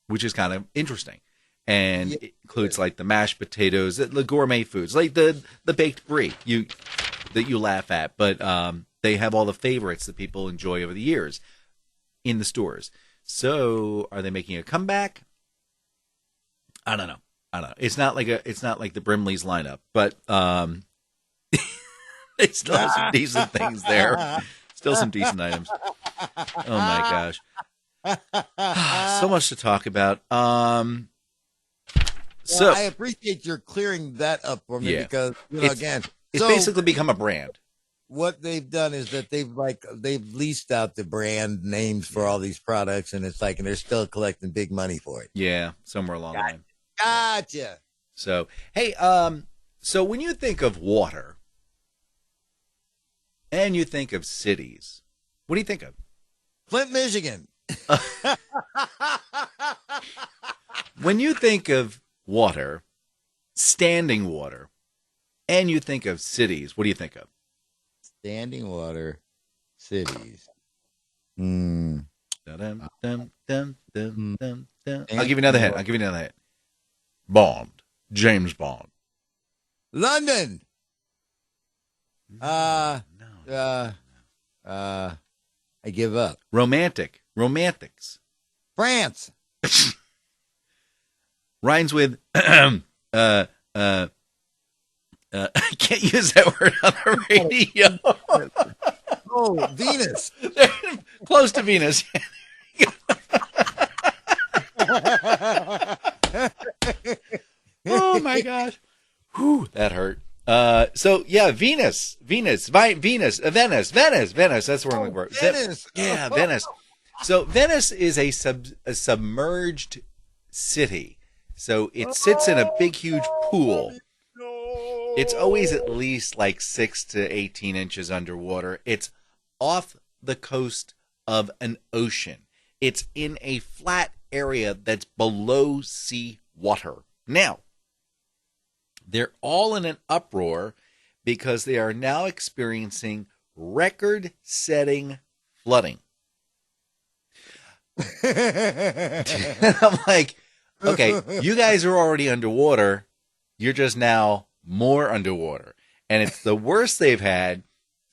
which is kind of interesting, and it includes like the mashed potatoes, the gourmet foods, like the baked brie that you laugh at, but they have all the favorites that people enjoy over the years in the stores. So, are they making a comeback? I don't know. It's not like the Brimley's lineup, but they still have some decent things there. Still some decent items. Oh my gosh. So much to talk about. So I appreciate your clearing that up for me because again, it's basically become a brand. What they've done is that they've leased out the brand names for all these products, and it's like, and they're still collecting big money for it. Yeah, somewhere along the line. Gotcha. So hey, so when you think of water and you think of cities, what do you think of? Flint, Michigan. When you think of water, standing water, and you think of cities, what do you think of? Standing water, cities. Dum, dum, dum, dum, dum, dum. I'll give you another hint. Bond. James Bond. London. No. I give up. Romantics. France. Rhymes with I can't use that word on the radio. Oh, Venus. Close to Venus. Oh my gosh. Whew, that hurt. So yeah, Venice. That's where I'm looking for. Venice. Yeah, Venice. So Venice is a submerged city. So it sits in a big, huge pool. It's always at least like 6 to 18 inches underwater. It's off the coast of an ocean. It's in a flat area that's below sea water. Now, they're all in an uproar because they are now experiencing record-setting flooding. I'm like, okay, you guys are already underwater. You're just now more underwater. And it's the worst they've had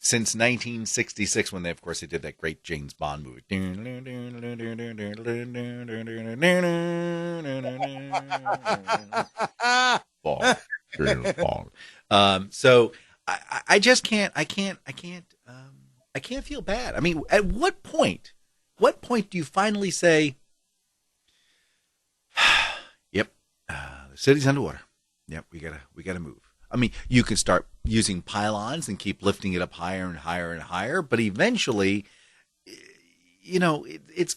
since 1966 when they, of course, they did that great James Bond movie. Bond. James Bond. So I just can't, I can't feel bad. I mean, at what point do you finally say, yep, the city's underwater. Yep, we gotta move. I mean, you can start using pylons and keep lifting it up higher and higher and higher, but eventually, you know, it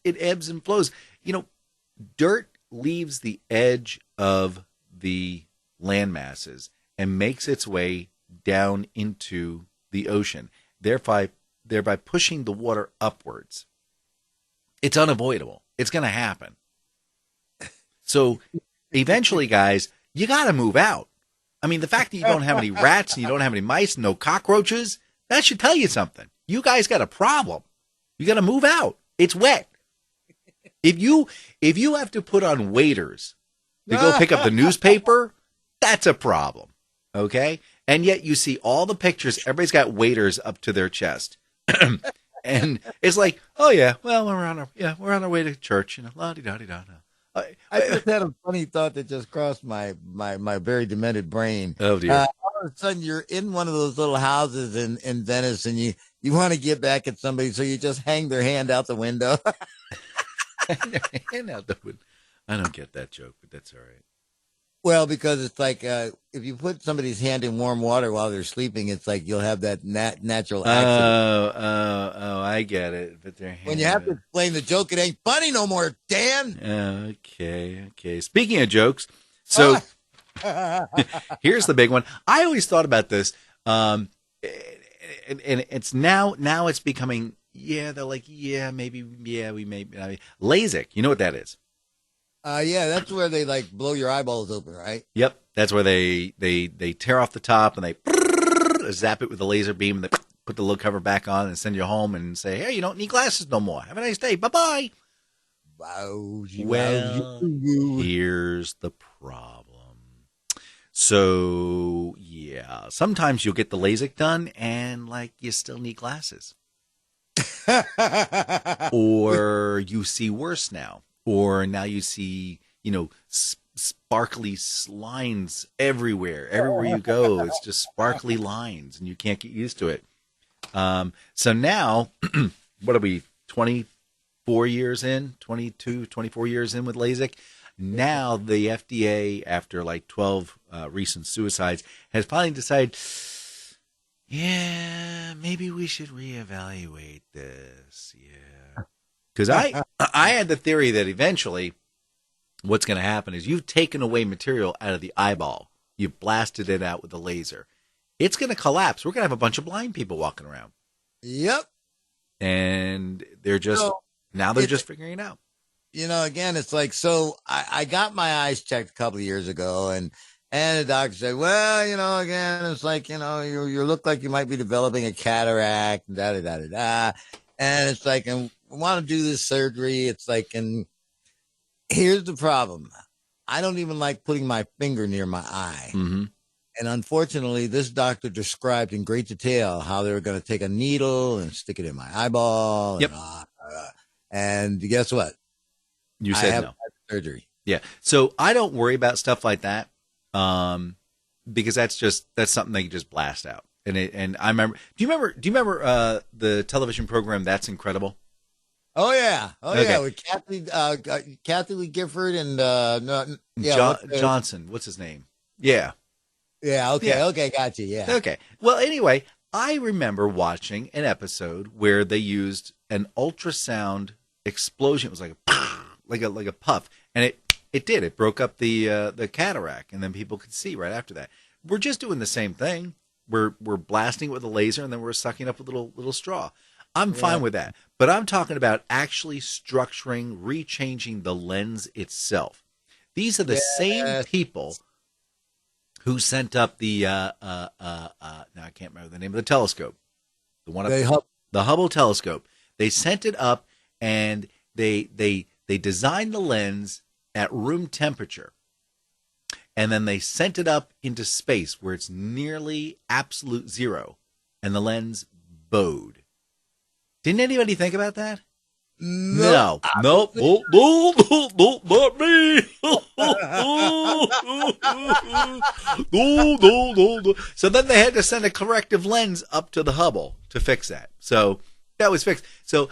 ebbs and flows. You know, dirt leaves the edge of the land masses and makes its way down into the ocean, thereby pushing the water upwards. It's unavoidable. It's going to happen. So eventually, guys, you got to move out. I mean, the fact that you don't have any rats and you don't have any mice, no cockroaches, that should tell you something. You guys got a problem. You got to move out. It's wet. If you have to put on waders to go pick up the newspaper, that's a problem. Okay? And yet you see all the pictures, everybody's got waders up to their chest. And it's like, oh yeah, well, we're on our way to church, you know, la-di-da-di-da. I just had a funny thought that just crossed my very demented brain. Oh dear. All of a sudden you're in one of those little houses in Venice and you want to get back at somebody, so you just hang their hand out the window. Hand out the window. I don't get that joke, but that's all right. Well, because it's like if you put somebody's hand in warm water while they're sleeping, it's like you'll have that natural accident. Oh, I get it. But their hand. When you have to explain the joke, it ain't funny no more, Dan. Okay. Speaking of jokes, so here's the big one. I always thought about this, and it's now it's becoming. Yeah, they're like, maybe, we may. I mean, LASIK. You know what that is? Yeah, that's where they like blow your eyeballs open, right? Yep, that's where they tear off the top and they zap it with a laser beam and they put the little cover back on and send you home and say, hey, you don't need glasses no more. Have a nice day. Bye-bye. Well, here's the problem. So, yeah, sometimes you'll get the LASIK done and, like, you still need glasses. Or you see worse now. Or now you see, you know, sparkly lines everywhere. Everywhere you go, it's just sparkly lines, and you can't get used to it. So now, what are we, 24 years in? 22, 24 years in with LASIK? Now the FDA, after like 12 recent suicides, has finally decided, yeah, maybe we should reevaluate this. Yeah. Because I had the theory that eventually what's going to happen is you've taken away material out of the eyeball. You've blasted it out with a laser. It's going to collapse. We're going to have a bunch of blind people walking around. Yep. And they're just, now they're just figuring it out. You know, again, it's like, so I got my eyes checked a couple of years ago and the doctor said, well, you know, again, it's like, you know, you look like you might be developing a cataract, da-da-da-da-da. And it's like, and we want to do this surgery. It's like, and here's the problem. I don't even like putting my finger near my eye. Mm-hmm. And unfortunately, this doctor described in great detail how they were going to take a needle and stick it in my eyeball. Yep. And guess what? You said no. Surgery. Yeah. So I don't worry about stuff like that. Because that's something they can just blast out. And I remember, do you remember the television program That's Incredible? Oh yeah. Okay. Yeah. With Kathy Lee Gifford and, Johnson. What's his name? Yeah. Yeah. Okay. Yeah. Okay. Gotcha. Yeah. Okay. Well, anyway, I remember watching an episode where they used an ultrasound explosion. It was like a puff, and it broke up the cataract, and then people could see right after that. We're just doing the same thing. We're blasting it with a laser, and then we're sucking up a little straw. I'm fine with that, but I'm talking about actually structuring, rechanging the lens itself. These are the same people who sent up the now I can't remember the name of the telescope. the one They up, help. the Hubble telescope. They sent it up, and they designed the lens at room temperature, and then they sent it up into space where it's nearly absolute zero, and the lens bowed. Didn't anybody think about that? No. Nope. Oh, no, no, no, not me. No. So then they had to send a corrective lens up to the Hubble to fix that. So that was fixed. So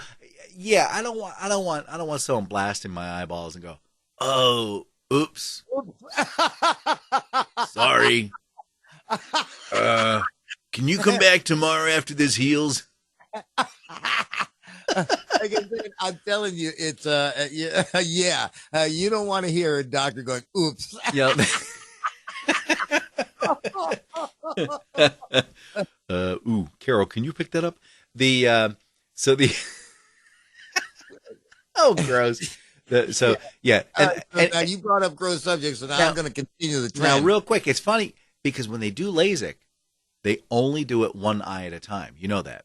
yeah, I don't want someone blasting my eyeballs and go, "Oh, oops. Sorry. Can you come back tomorrow after this heals?" Like I said, I'm telling you, it's yeah. You don't want to hear a doctor going, "Oops." Yep. Carol, can you pick that up? Oh, gross. Yeah. Now you brought up gross subjects, so now I'm going to continue the trend. Now, real quick, it's funny because when they do LASIK, they only do it one eye at a time. You know that.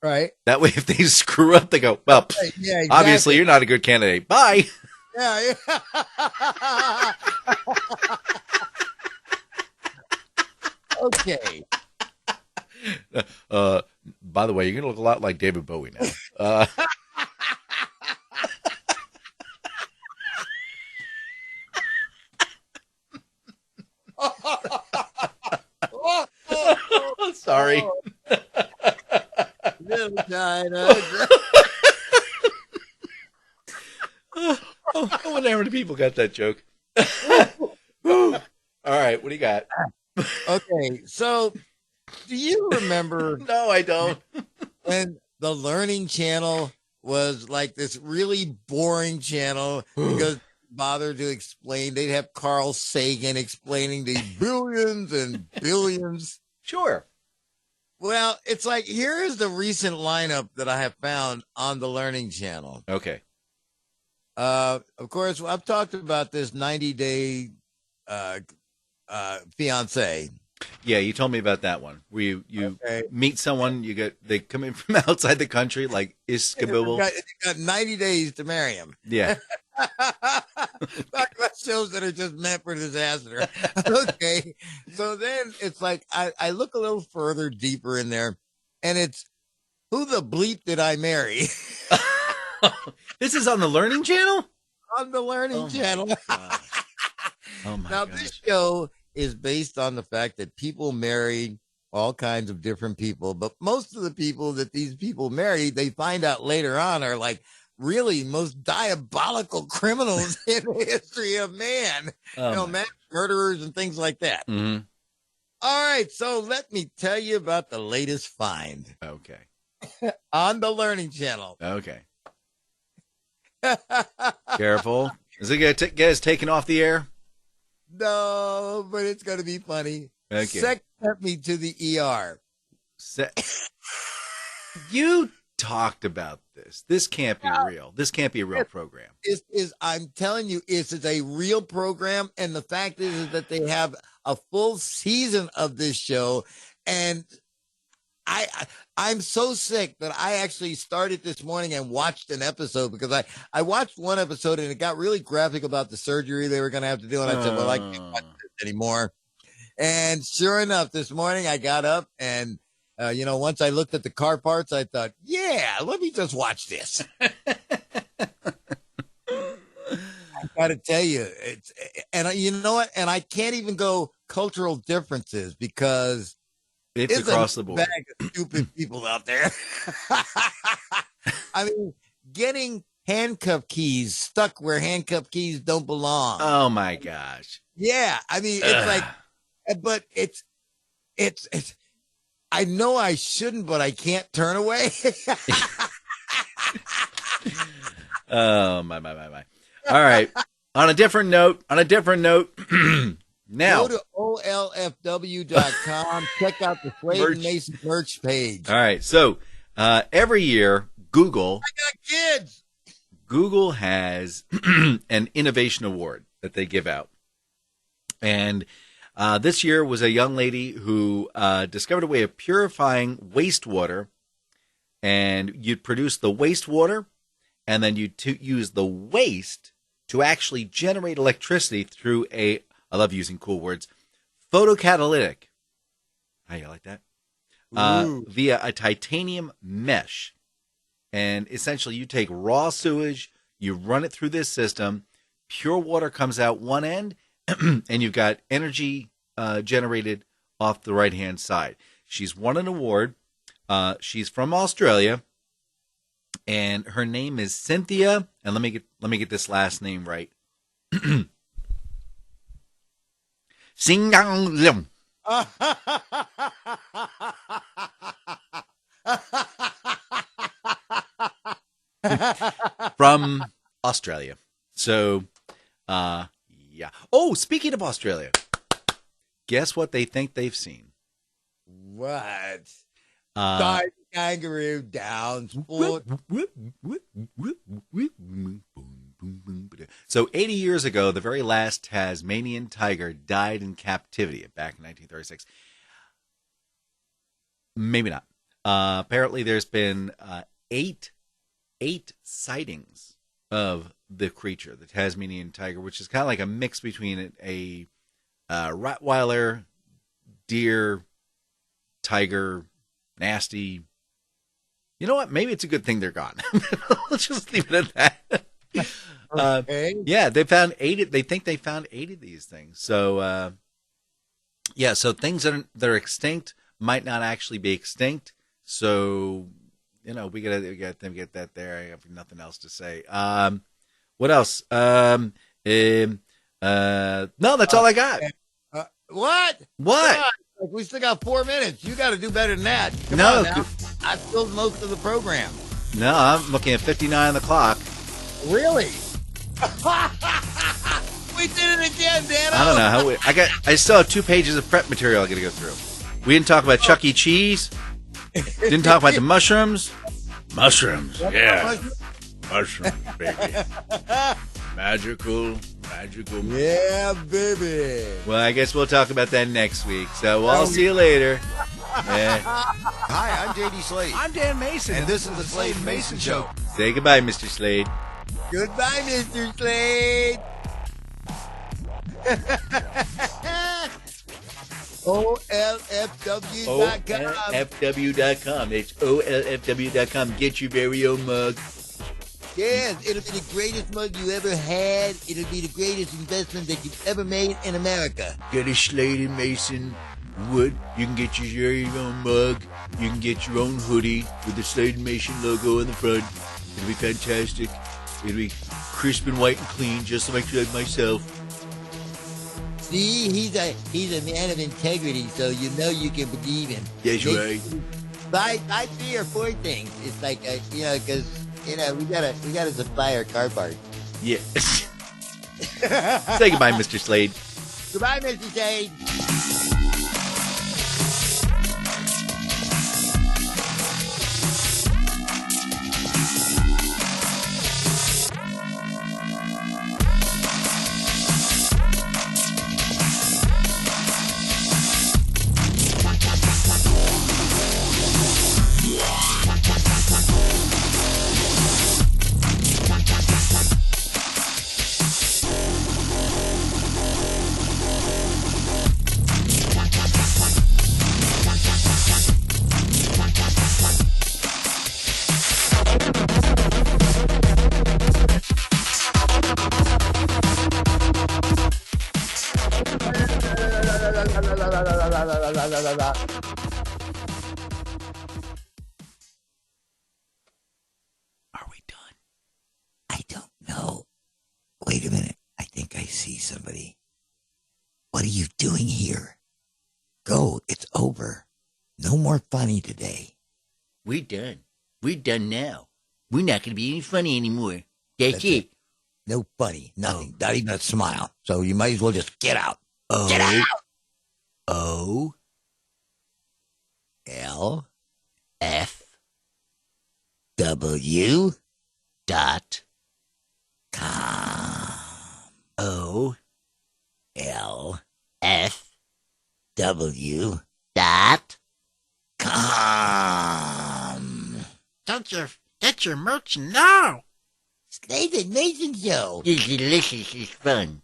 Right. That way, if they screw up, they go, well, yeah, exactly. Obviously you're not a good candidate. Bye. Yeah. Okay. By the way, you're going to look a lot like David Bowie now. Sorry. Little China. I wonder how many people got that joke. All right, what do you got? Okay, so do you remember? No, I don't. When the Learning Channel was like this really boring channel because bother to explain. They'd have Carl Sagan explaining the billions and billions. Sure. Well, it's like, here is the recent lineup that I have found on the Learning Channel. Okay. Of course, I've talked about this 90-day fiance. Yeah, you told me about that one. Where you meet someone, they come in from outside the country, like Iskabil. You got 90 days to marry him. Yeah. Talk about shows that are just meant for disaster. Okay. So then it's like, I look a little further deeper in there, and it's, who the bleep did I marry? This is on the Learning Channel? On the Learning Channel. Oh my Now, gosh. this show is based on the fact that people marry all kinds of different people, but most of the people that these people marry, they find out later on, are like really most diabolical criminals in the history of man. Mass murderers and things like that. Mm-hmm. All right, so let me tell you about the latest find. Okay. On the Learning Channel. Okay. Careful. Is it going to get us taken off the air? No, but it's going to be funny. Okay. Sex sent me to the ER. You talked about this. This can't be real. This can't be a real program. I'm telling you, it's a real program. And the fact is that they have a full season of this show. And I'm so sick that I actually started this morning and watched an episode, because I watched one episode and it got really graphic about the surgery they were going to have to do. And I said, well, I can't watch this anymore. And sure enough, this morning I got up and, once I looked at the car parts, I thought, yeah, let me just watch this. I got to tell you, you know what? And I can't even go cultural differences, because it's across the board. Bag of stupid people out there. I mean, getting handcuff keys stuck where handcuff keys don't belong. Oh my gosh. Yeah. I mean, it's like, but it's, I know I shouldn't, but I can't turn away. Oh my. All right. On a different note, now go to olfw.com. Check out the Slade and Mayson merch page. All right. So every year, Google kids. Google has an innovation award that they give out. And this year was a young lady who discovered a way of purifying wastewater and you'd produce the wastewater, and then you'd use the waste to actually generate electricity through I love using cool words, photocatalytic. How you like that? Via a titanium mesh. And essentially you take raw sewage, you run it through this system, pure water comes out one end, and you've got energy generated off the right-hand side. She's won an award. She's from Australia, and her name is Cynthia. And let me get this last name right. Singang Lim. From Australia. So, yeah. Oh, speaking of Australia, guess what they think they've seen? What? Side kangaroo down sport. So 80 years ago, the very last Tasmanian tiger died in captivity back in 1936. Maybe not. Apparently, there's been eight sightings of the creature, the Tasmanian tiger, which is kind of like a mix between a Rottweiler, deer, tiger, nasty. You know what? Maybe it's a good thing they're gone. Let's just leave it at that. Okay. Yeah, they found 8. They think they found 8 of these things. So, yeah, so things that are extinct might not actually be extinct. So, you know, we got to get that there. I have nothing else to say. What else? No, that's all I got. What? What? God, we still got 4 minutes. You got to do better than that. Come No, on now. I filled most of the program. No, I'm looking at 59 on the clock. Really? We did it again, Dan. I don't know how I still have 2 pages of prep material I got to go through. We didn't talk about Chuck E. Cheese. Didn't talk about the mushrooms. Mushrooms, yeah. Mushrooms, baby. Magical. Yeah, baby. Well, I guess we'll talk about that next week. So I'll see you later. Yeah. Hi, I'm JD Slade. I'm Dan Mayson. And this is the Slade and Mayson Show. Say goodbye, Mr. Slade. Goodbye, Mr. Slade. OLFW.com. OLFW.com. It's OLFW.com. Get your very own mug. Yes, it'll be the greatest mug you ever had. It'll be the greatest investment that you've ever made in America. Get a Slade and Mason wood. You can get your very own mug. You can get your own hoodie with the Slade and Mason logo in the front. It'll be fantastic. It'll be crisp and white and clean, just like myself. See, he's a man of integrity, so you know you can believe him. That's right. Buy 3 or 4 things. It's like because we gotta supply our car parts. Yeah. Say goodbye, Mr. Slade. Goodbye, Mr. Slade. Are we done? I don't know. Wait a minute. I think I see somebody. What are you doing here? Go. It's over. No more funny today. We're done. We're done now. We're not going to be any funny anymore. That's it. No funny. Nothing. Not even a smile. So you might as well just get out. Get out. O L F W dot com. O L F W dot com. Get your merch now. Slade and Mayson Show. It's delicious. It's fun.